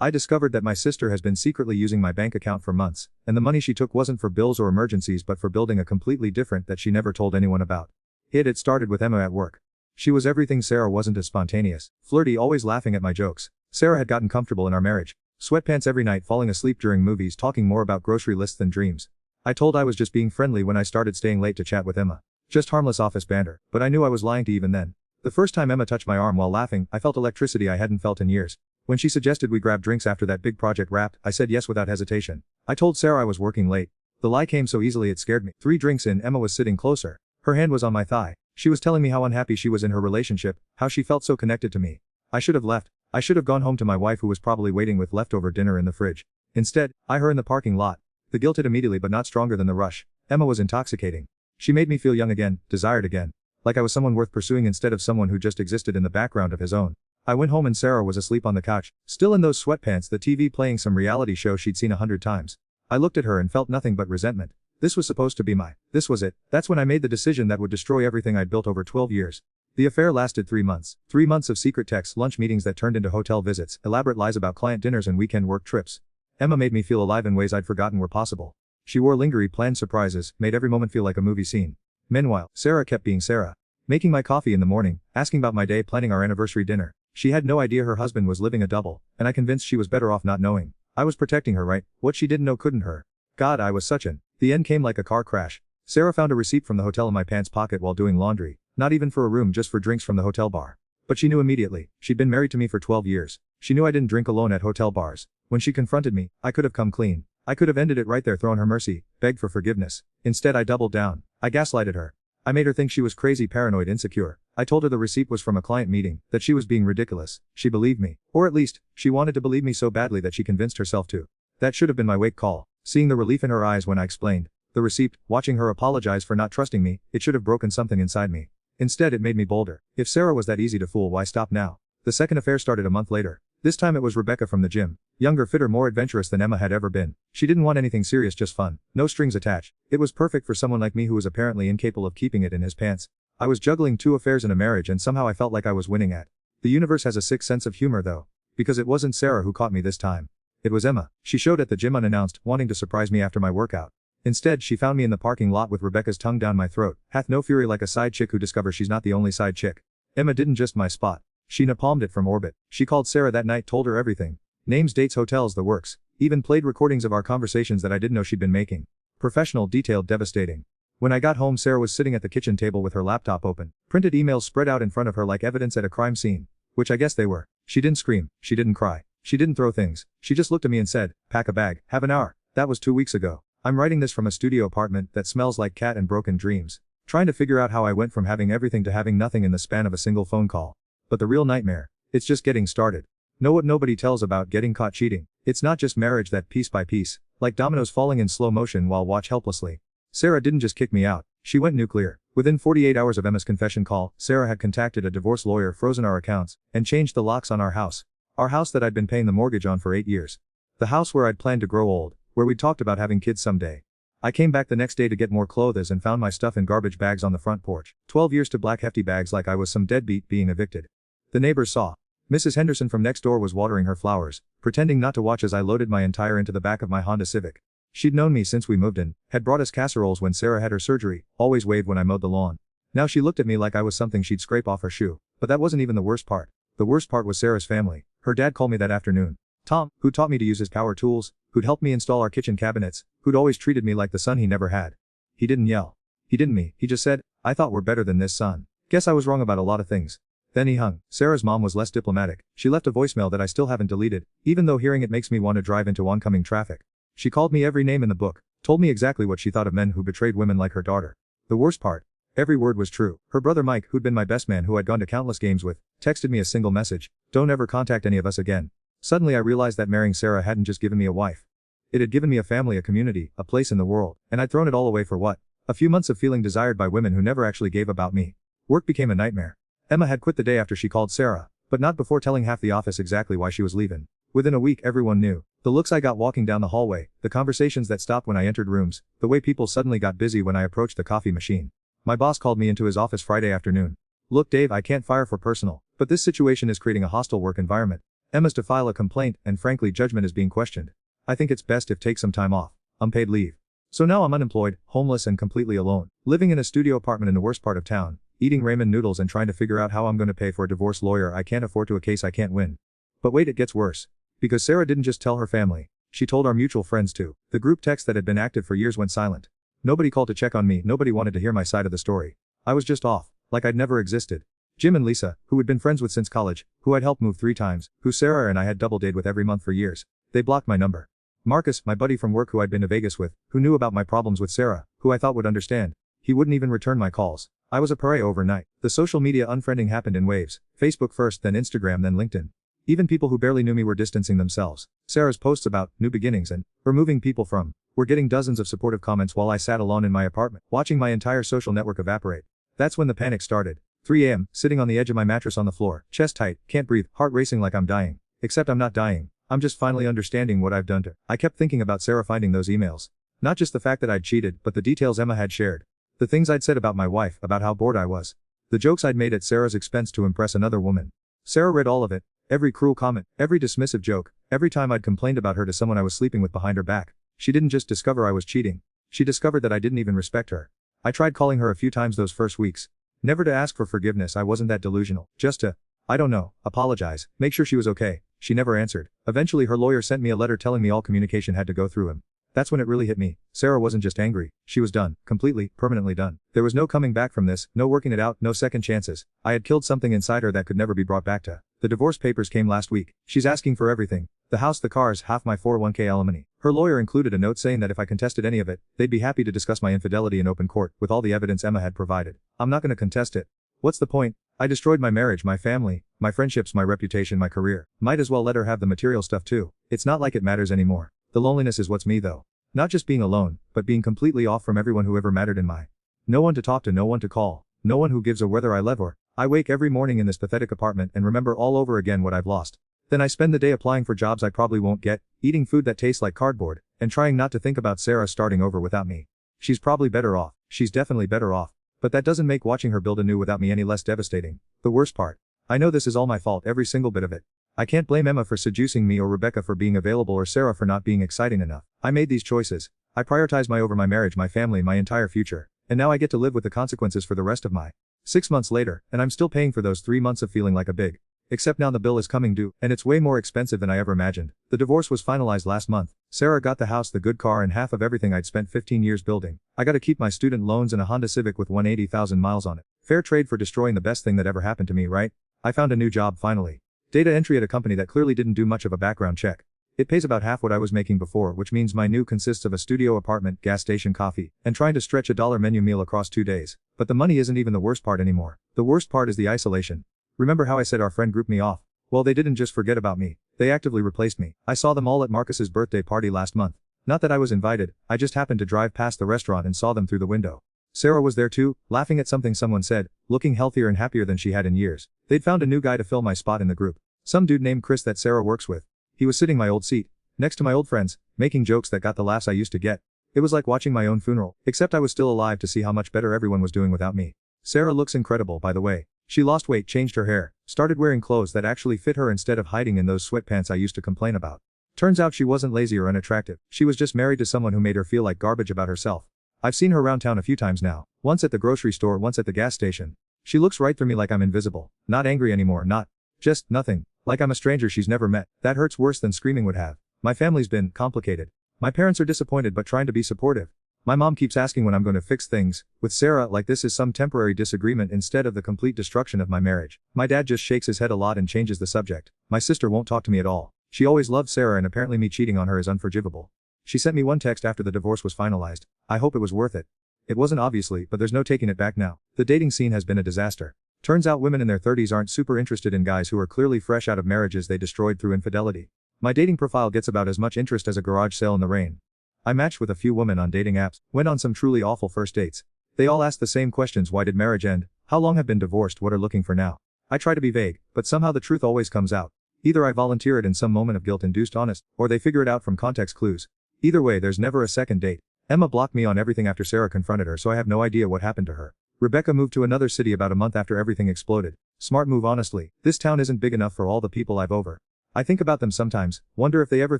I discovered that my sister has been secretly using my bank account for months, and the money she took wasn't for bills or emergencies but for building a completely different that she never told anyone about. It started with Emma at work. She was everything Sarah wasn't as spontaneous, flirty, always laughing at my jokes. Sarah had gotten comfortable in our marriage. Sweatpants every night, falling asleep during movies, talking more about grocery lists than dreams. I told I was just being friendly when I started staying late to chat with Emma. Just harmless office banter, but I knew I was lying to even then. The first time Emma touched my arm while laughing, I felt electricity I hadn't felt in years. When she suggested we grab drinks after that big project wrapped, I said yes without hesitation. I told Sarah I was working late. The lie came so easily it scared me. 3 drinks in, Emma was sitting closer. Her hand was on my thigh. She was telling me how unhappy she was in her relationship, how she felt so connected to me. I should have left. I should have gone home to my wife who was probably waiting with leftover dinner in the fridge. Instead, I her in the parking lot. The guilt hit immediately but not stronger than the rush. Emma was intoxicating. She made me feel young again, desired again. Like I was someone worth pursuing instead of someone who just existed in the background of his own. I went home and Sarah was asleep on the couch, still in those sweatpants, the TV playing some reality show she'd seen 100 times. I looked at her and felt nothing but resentment. This was supposed to be this was it. That's when I made the decision that would destroy everything I'd built over 12 years. The affair lasted 3 months. 3 months of secret texts, lunch meetings that turned into hotel visits, elaborate lies about client dinners and weekend work trips. Emma made me feel alive in ways I'd forgotten were possible. She wore lingerie, planned surprises, made every moment feel like a movie scene. Meanwhile, Sarah kept being Sarah. Making my coffee in the morning, asking about my day, planning our anniversary dinner. She had no idea her husband was living a double, and I convinced she was better off not knowing. I was protecting her, right? What she didn't know couldn't hurt. God, I was such an. The end came like a car crash. Sarah found a receipt from the hotel in my pants pocket while doing laundry, not even for a room, just for drinks from the hotel bar. But she knew immediately. She'd been married to me for 12 years. She knew I didn't drink alone at hotel bars. When she confronted me, I could have come clean. I could have ended it right there, thrown her mercy, begged for forgiveness. Instead, I doubled down. I gaslighted her. I made her think she was crazy, paranoid, insecure. I told her the receipt was from a client meeting, that she was being ridiculous. She believed me. Or at least, she wanted to believe me so badly that she convinced herself to. That should have been my wake call. Seeing the relief in her eyes when I explained the receipt, watching her apologize for not trusting me, it should have broken something inside me. Instead, it made me bolder. If Sarah was that easy to fool, why stop now? The second affair started a month later. This time it was Rebecca from the gym. Younger, fitter, more adventurous than Emma had ever been. She didn't want anything serious, just fun. No strings attached. It was perfect for someone like me who was apparently incapable of keeping it in his pants. I was juggling 2 affairs in a marriage and somehow I felt like I was winning at. The universe has a sick sense of humor though. Because it wasn't Sarah who caught me this time. It was Emma. She showed at the gym unannounced, wanting to surprise me after my workout. Instead, she found me in the parking lot with Rebecca's tongue down my throat. Hath no fury like a side chick who discovers she's not the only side chick. Emma didn't just my spot. She napalmed it from orbit. She called Sarah that night, told her everything. Names, dates, hotels, the works. Even played recordings of our conversations that I didn't know she'd been making. Professional, detailed, devastating. When I got home, Sarah was sitting at the kitchen table with her laptop open. Printed emails spread out in front of her like evidence at a crime scene. Which I guess they were. She didn't scream. She didn't cry. She didn't throw things. She just looked at me and said, "Pack a bag, have an hour." That was 2 weeks ago. I'm writing this from a studio apartment that smells like cat and broken dreams. Trying to figure out how I went from having everything to having nothing in the span of a single phone call. But the real nightmare. It's just getting started. Know what nobody tells about getting caught cheating. It's not just marriage that piece by piece, like dominoes falling in slow motion while watch helplessly. Sarah didn't just kick me out. She went nuclear. Within 48 hours of Emma's confession call, Sarah had contacted a divorce lawyer, frozen our accounts, and changed the locks on our house. Our house that I'd been paying the mortgage on for 8 years. The house where I'd planned to grow old, where we'd talked about having kids someday. I came back the next day to get more clothes and found my stuff in garbage bags on the front porch. 12 years to black hefty bags like I was some deadbeat being evicted. The neighbors saw. Mrs. Henderson from next door was watering her flowers, pretending not to watch as I loaded my entire into the back of my Honda Civic. She'd known me since we moved in, had brought us casseroles when Sarah had her surgery, always waved when I mowed the lawn. Now she looked at me like I was something she'd scrape off her shoe. But that wasn't even the worst part. The worst part was Sarah's family. Her dad called me that afternoon. Tom, who taught me to use his power tools, who'd helped me install our kitchen cabinets, who'd always treated me like the son he never had. He didn't yell. He didn't me, he just said, "I thought we're better than this, son. Guess I was wrong about a lot of things." Then he hung. Sarah's mom was less diplomatic. She left a voicemail that I still haven't deleted, even though hearing it makes me want to drive into oncoming traffic. She called me every name in the book, told me exactly what she thought of men who betrayed women like her daughter. The worst part. Every word was true. Her brother Mike, who'd been my best man who I'd gone to countless games with, texted me a single message: "Don't ever contact any of us again." Suddenly I realized that marrying Sarah hadn't just given me a wife. It had given me a family, a community, a place in the world, and I'd thrown it all away for what? A few months of feeling desired by women who never actually gave about me. Work became a nightmare. Emma had quit the day after she called Sarah, but not before telling half the office exactly why she was leaving. Within a week everyone knew. The looks I got walking down the hallway, the conversations that stopped when I entered rooms, the way people suddenly got busy when I approached the coffee machine. My boss called me into his office Friday afternoon. "Look, Dave, I can't fire for personal, but this situation is creating a hostile work environment. Emma's to file a complaint, and frankly judgment is being questioned. I think it's best if take some time off. Unpaid leave. So now I'm unemployed, homeless and completely alone. Living in a studio apartment in the worst part of town. Eating ramen noodles and trying to figure out how I'm going to pay for a divorce lawyer I can't afford to a case I can't win. But wait, it gets worse. Because Sarah didn't just tell her family. She told our mutual friends too. The group text that had been active for years went silent. Nobody called to check on me, nobody wanted to hear my side of the story. I was just off, like I'd never existed. Jim and Lisa, who we'd been friends with since college, who I'd helped move 3 times, who Sarah and I had double-dated with every month for years. They blocked my number. Marcus, my buddy from work who I'd been to Vegas with, who knew about my problems with Sarah, who I thought would understand. He wouldn't even return my calls. I was a pariah overnight. The social media unfriending happened in waves. Facebook first, then Instagram, then LinkedIn. Even people who barely knew me were distancing themselves. Sarah's posts about new beginnings and removing people from were getting dozens of supportive comments while I sat alone in my apartment, watching my entire social network evaporate. That's when the panic started. 3 a.m., sitting on the edge of my mattress on the floor, chest tight, can't breathe, heart racing like I'm dying. Except I'm not dying. I'm just finally understanding what I've done to her. I kept thinking about Sarah finding those emails. Not just the fact that I'd cheated, but the details Emma had shared. The things I'd said about my wife, about how bored I was. The jokes I'd made at Sarah's expense to impress another woman. Sarah read all of it. Every cruel comment, every dismissive joke, every time I'd complained about her to someone I was sleeping with behind her back. She didn't just discover I was cheating. She discovered that I didn't even respect her. I tried calling her a few times those first weeks. Never to ask for forgiveness, I wasn't that delusional. Just to, I don't know, apologize, make sure she was okay. She never answered. Eventually her lawyer sent me a letter telling me all communication had to go through him. That's when it really hit me. Sarah wasn't just angry. She was done. Completely, permanently done. There was no coming back from this, no working it out, no second chances. I had killed something inside her that could never be brought back to. The divorce papers came last week. She's asking for everything. The house, the cars, half my 401k alimony. Her lawyer included a note saying that if I contested any of it, they'd be happy to discuss my infidelity in open court, with all the evidence Emma had provided. I'm not going to contest it. What's the point? I destroyed my marriage, my family, my friendships, my reputation, my career. Might as well let her have the material stuff too. It's not like it matters anymore. The loneliness is what's me though. Not just being alone, but being completely off from everyone who ever mattered in my. No one to talk to, no one to call, no one who gives a whether I live or. I wake every morning in this pathetic apartment and remember all over again what I've lost. Then I spend the day applying for jobs I probably won't get, eating food that tastes like cardboard, and trying not to think about Sarah starting over without me. She's probably better off. She's definitely better off. But that doesn't make watching her build anew without me any less devastating. The worst part. I know this is all my fault, every single bit of it. I can't blame Emma for seducing me or Rebecca for being available or Sarah for not being exciting enough. I made these choices. I prioritized my marriage, my family, my entire future. And now I get to live with the consequences for the rest of my 6 months later, and I'm still paying for those 3 months of feeling like a big. Except now the bill is coming due, and it's way more expensive than I ever imagined. The divorce was finalized last month. Sarah got the house, the good car, and half of everything I'd spent 15 years building. I got to keep my student loans and a Honda Civic with 180,000 miles on it. Fair trade for destroying the best thing that ever happened to me, right? I found a new job finally. Data entry at a company that clearly didn't do much of a background check. It pays about half what I was making before, which means my new consists of a studio apartment, gas station coffee, and trying to stretch a $1 menu meal across 2 days. But the money isn't even the worst part anymore. The worst part is the isolation. Remember how I said our friend grouped me off? Well, they didn't just forget about me. They actively replaced me. I saw them all at Marcus's birthday party last month. Not that I was invited, I just happened to drive past the restaurant and saw them through the window. Sarah was there too, laughing at something someone said, looking healthier and happier than she had in years. They'd found a new guy to fill my spot in the group. Some dude named Chris that Sarah works with. He was sitting my old seat, next to my old friends, making jokes that got the laughs I used to get. It was like watching my own funeral, except I was still alive to see how much better everyone was doing without me. Sarah looks incredible, by the way. She lost weight, changed her hair, started wearing clothes that actually fit her instead of hiding in those sweatpants I used to complain about. Turns out she wasn't lazy or unattractive. She was just married to someone who made her feel like garbage about herself. I've seen her around town a few times now. Once at the grocery store, once at the gas station. She looks right through me like I'm invisible. Not angry anymore, not just nothing. Like I'm a stranger she's never met. That hurts worse than screaming would have. My family's been complicated. My parents are disappointed but trying to be supportive. My mom keeps asking when I'm going to fix things. With Sarah, like this is some temporary disagreement instead of the complete destruction of my marriage. My dad just shakes his head a lot and changes the subject. My sister won't talk to me at all. She always loved Sarah and apparently me cheating on her is unforgivable. She sent me one text after the divorce was finalized. I hope it was worth it. It wasn't obviously, but there's no taking it back now. The dating scene has been a disaster. Turns out women in their 30s aren't super interested in guys who are clearly fresh out of marriages they destroyed through infidelity. My dating profile gets about as much interest as a garage sale in the rain. I matched with a few women on dating apps, went on some truly awful first dates. They all asked the same questions: why did marriage end? How long have been divorced? What are looking for now? I try to be vague, but somehow the truth always comes out. Either I volunteer it in some moment of guilt-induced honest, or they figure it out from context clues. Either way, there's never a second date. Emma blocked me on everything after Sarah confronted her, so I have no idea what happened to her. Rebecca moved to another city about a month after everything exploded. Smart move honestly. This town isn't big enough for all the people I've over. I think about them sometimes, wonder if they ever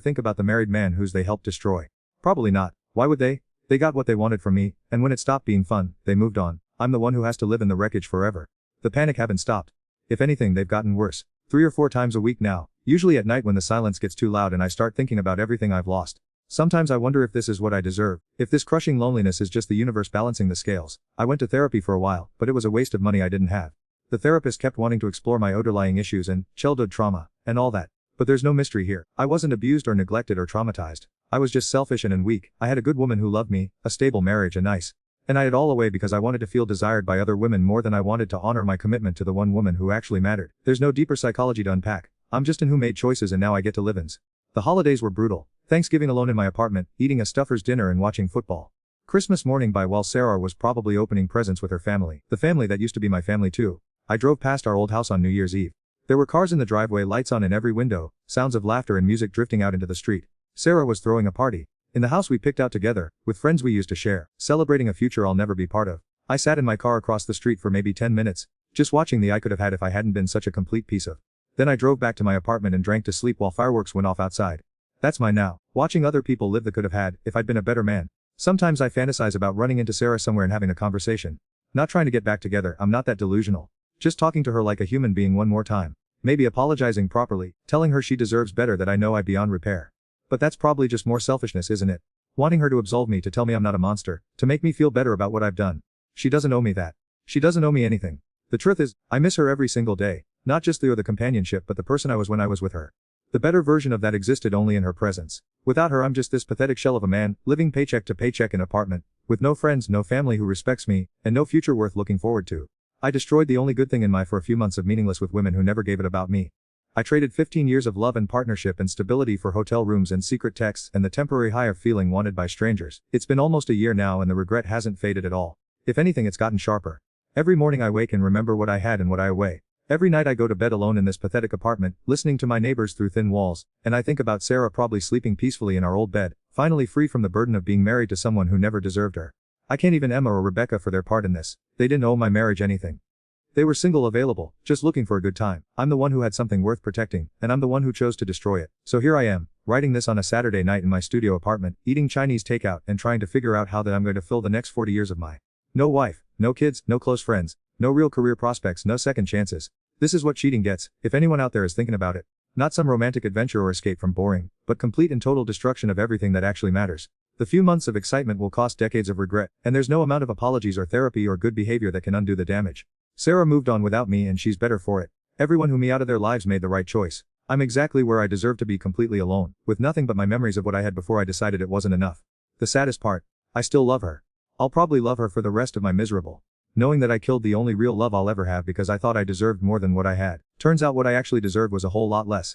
think about the married man whose they helped destroy. Probably not. Why would they? They got what they wanted from me, and when it stopped being fun, they moved on. I'm the one who has to live in the wreckage forever. The panic haven't stopped. If anything, they've gotten worse. 3 or 4 times a week now, usually at night when the silence gets too loud and I start thinking about everything I've lost. Sometimes I wonder if this is what I deserve, if this crushing loneliness is just the universe balancing the scales. I went to therapy for a while, but it was a waste of money I didn't have. The therapist kept wanting to explore my underlying issues and childhood trauma, and all that. But there's no mystery here. I wasn't abused or neglected or traumatized. I was just selfish and weak. I had a good woman who loved me, a stable marriage and nice. And I hid all away because I wanted to feel desired by other women more than I wanted to honor my commitment to the one woman who actually mattered. There's no deeper psychology to unpack. I'm just an who made choices and now I get to live-ins. The holidays were brutal. Thanksgiving alone in my apartment, eating a stuffer's dinner and watching football. Christmas morning by while Sarah was probably opening presents with her family. The family that used to be my family too. I drove past our old house on New Year's Eve. There were cars in the driveway, lights on in every window, sounds of laughter and music drifting out into the street. Sarah was throwing a party. In the house we picked out together, with friends we used to share, celebrating a future I'll never be part of. I sat in my car across the street for maybe 10 minutes, just watching the I could have had if I hadn't been such a complete piece of. Then I drove back to my apartment and drank to sleep while fireworks went off outside. That's my now. Watching other people live the could have had, if I'd been a better man. Sometimes I fantasize about running into Sarah somewhere and having a conversation. Not trying to get back together, I'm not that delusional. Just talking to her like a human being one more time. Maybe apologizing properly, telling her she deserves better, that I know I'm beyond repair. But that's probably just more selfishness, isn't it? Wanting her to absolve me, to tell me I'm not a monster, to make me feel better about what I've done. She doesn't owe me that. She doesn't owe me anything. The truth is, I miss her every single day, not just the companionship but the person I was when I was with her. The better version of that existed only in her presence. Without her I'm just this pathetic shell of a man, living paycheck to paycheck in an apartment, with no friends, no family who respects me, and no future worth looking forward to. I destroyed the only good thing in my for a few months of meaningless with women who never gave it about me. I traded 15 years of love and partnership and stability for hotel rooms and secret texts and the temporary high of feeling wanted by strangers. It's been almost a year now and the regret hasn't faded at all. If anything, it's gotten sharper. Every morning I wake and remember what I had and what I away. Every night I go to bed alone in this pathetic apartment, listening to my neighbors through thin walls, and I think about Sarah probably sleeping peacefully in our old bed, finally free from the burden of being married to someone who never deserved her. I can't even Emma or Rebecca for their part in this. They didn't owe my marriage anything. They were single, available, just looking for a good time. I'm the one who had something worth protecting, and I'm the one who chose to destroy it. So here I am, writing this on a Saturday night in my studio apartment, eating Chinese takeout and trying to figure out how that I'm going to fill the next 40 years of my. No wife, no kids, no close friends, no real career prospects, no second chances. This is what cheating gets, if anyone out there is thinking about it. Not some romantic adventure or escape from boring, but complete and total destruction of everything that actually matters. The few months of excitement will cost decades of regret, and there's no amount of apologies or therapy or good behavior that can undo the damage. Sarah moved on without me and she's better for it. Everyone who me out of their lives made the right choice. I'm exactly where I deserve to be, completely alone, with nothing but my memories of what I had before I decided it wasn't enough. The saddest part, I still love her. I'll probably love her for the rest of my miserable. Knowing that I killed the only real love I'll ever have because I thought I deserved more than what I had. Turns out what I actually deserved was a whole lot less.